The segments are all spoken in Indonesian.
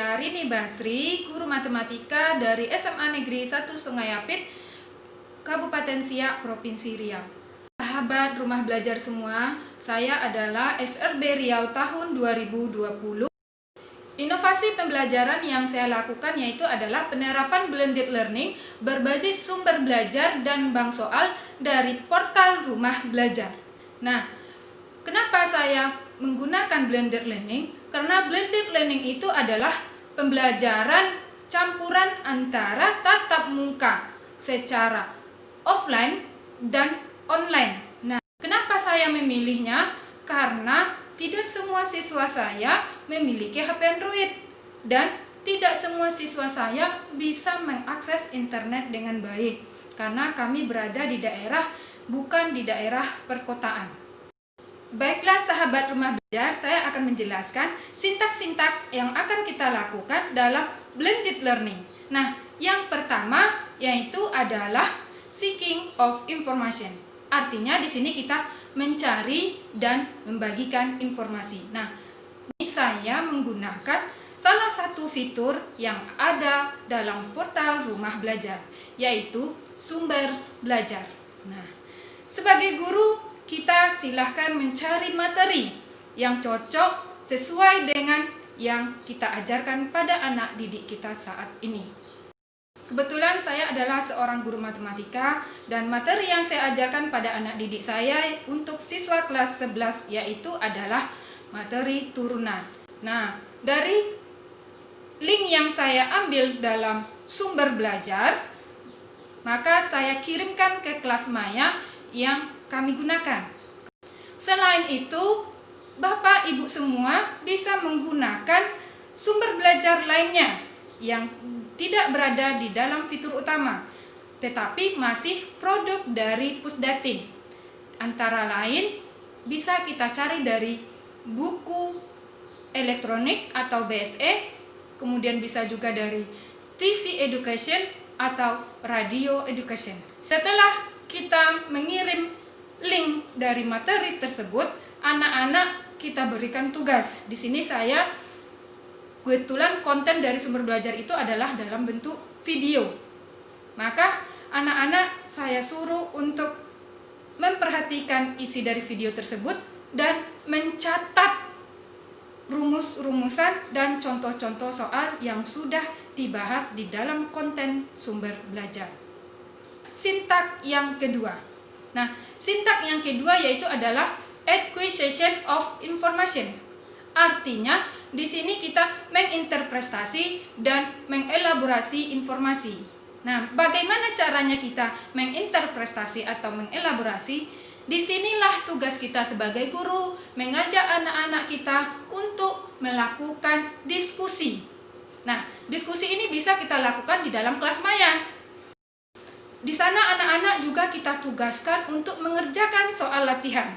saya Rini Basri, guru matematika dari SMA Negeri 1 Sungai Apit, Kabupaten Siak, Provinsi Riau. Sahabat rumah belajar semua, saya adalah SRB Riau tahun 2020. Inovasi pembelajaran yang saya lakukan yaitu adalah penerapan blended learning berbasis sumber belajar dan bank soal dari portal rumah belajar. Nah, kenapa saya menggunakan blended learning? Karena blended learning itu adalah pembelajaran campuran antara tatap muka secara offline dan online. Nah, kenapa saya memilihnya? Karena tidak semua siswa saya memiliki HP Android dan tidak semua siswa saya bisa mengakses internet dengan baik karena kami berada di daerah bukan di daerah perkotaan. Baiklah sahabat rumah belajar, saya akan menjelaskan sintak-sintak yang akan kita lakukan dalam blended learning. Nah, yang pertama yaitu adalah seeking of information. Artinya di sini kita mencari dan membagikan informasi. Nah, ini saya menggunakan salah satu fitur yang ada dalam portal rumah belajar, yaitu sumber belajar. Nah, sebagai guru, kita silahkan mencari materi yang cocok sesuai dengan yang kita ajarkan pada anak didik kita saat ini. Kebetulan saya adalah seorang guru matematika dan materi yang saya ajarkan pada anak didik saya untuk siswa kelas 11 yaitu adalah materi turunan. Nah, dari link yang saya ambil dalam sumber belajar, maka saya kirimkan ke kelas maya yang kami gunakan. Selain itu, Bapak Ibu semua bisa menggunakan sumber belajar lainnya yang tidak berada di dalam fitur utama, tetapi masih produk dari Pusdatin. Antara lain, bisa kita cari dari buku elektronik atau BSE, kemudian bisa juga dari TV Education atau Radio Education. Setelah kita mengirim link dari materi tersebut, anak-anak kita berikan tugas. Di sini saya kebetulan konten dari sumber belajar itu adalah dalam bentuk video. Maka anak-anak saya suruh untuk memperhatikan isi dari video tersebut dan mencatat rumus-rumusan dan contoh-contoh soal yang sudah dibahas di dalam konten sumber belajar. Sintak yang kedua. Nah, sintak yang kedua yaitu adalah acquisition of information. Artinya, di sini kita menginterpretasi dan mengelaborasi informasi. Nah, bagaimana caranya kita menginterpretasi atau mengelaborasi? Disinilah tugas kita sebagai guru, mengajak anak-anak kita untuk melakukan diskusi. Nah, diskusi ini bisa kita lakukan di dalam kelas maya. Di sana anak-anak juga kita tugaskan untuk mengerjakan soal latihan.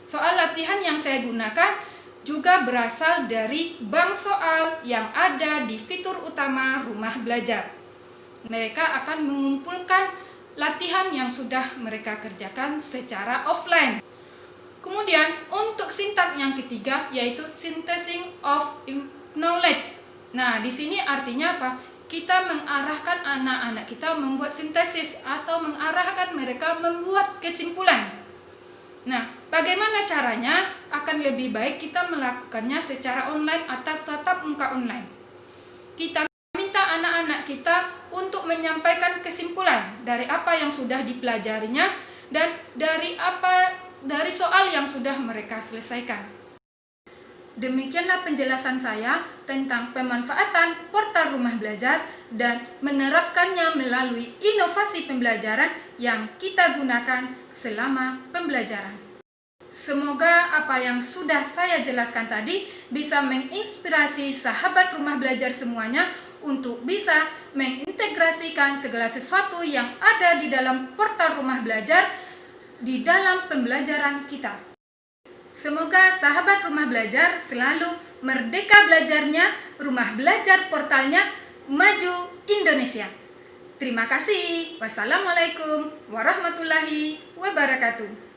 Soal latihan yang saya gunakan juga berasal dari bank soal yang ada di fitur utama rumah belajar. Mereka akan mengumpulkan latihan yang sudah mereka kerjakan secara offline. Kemudian untuk sintak yang ketiga yaitu synthesizing of knowledge. Nah, di sini artinya apa? Kita mengarahkan anak-anak kita membuat sintesis atau mengarahkan mereka membuat kesimpulan. Nah, bagaimana caranya? Akan lebih baik kita melakukannya secara online atau tatap muka online. Kita minta anak-anak kita untuk menyampaikan kesimpulan dari apa yang sudah dipelajarinya dan dari soal yang sudah mereka selesaikan. Demikianlah penjelasan saya tentang pemanfaatan portal rumah belajar dan menerapkannya melalui inovasi pembelajaran yang kita gunakan selama pembelajaran. Semoga apa yang sudah saya jelaskan tadi bisa menginspirasi sahabat rumah belajar semuanya untuk bisa mengintegrasikan segala sesuatu yang ada di dalam portal rumah belajar di dalam pembelajaran kita. Semoga sahabat rumah belajar selalu merdeka belajarnya, rumah belajar portalnya maju Indonesia. Terima kasih. Wassalamualaikum warahmatullahi wabarakatuh.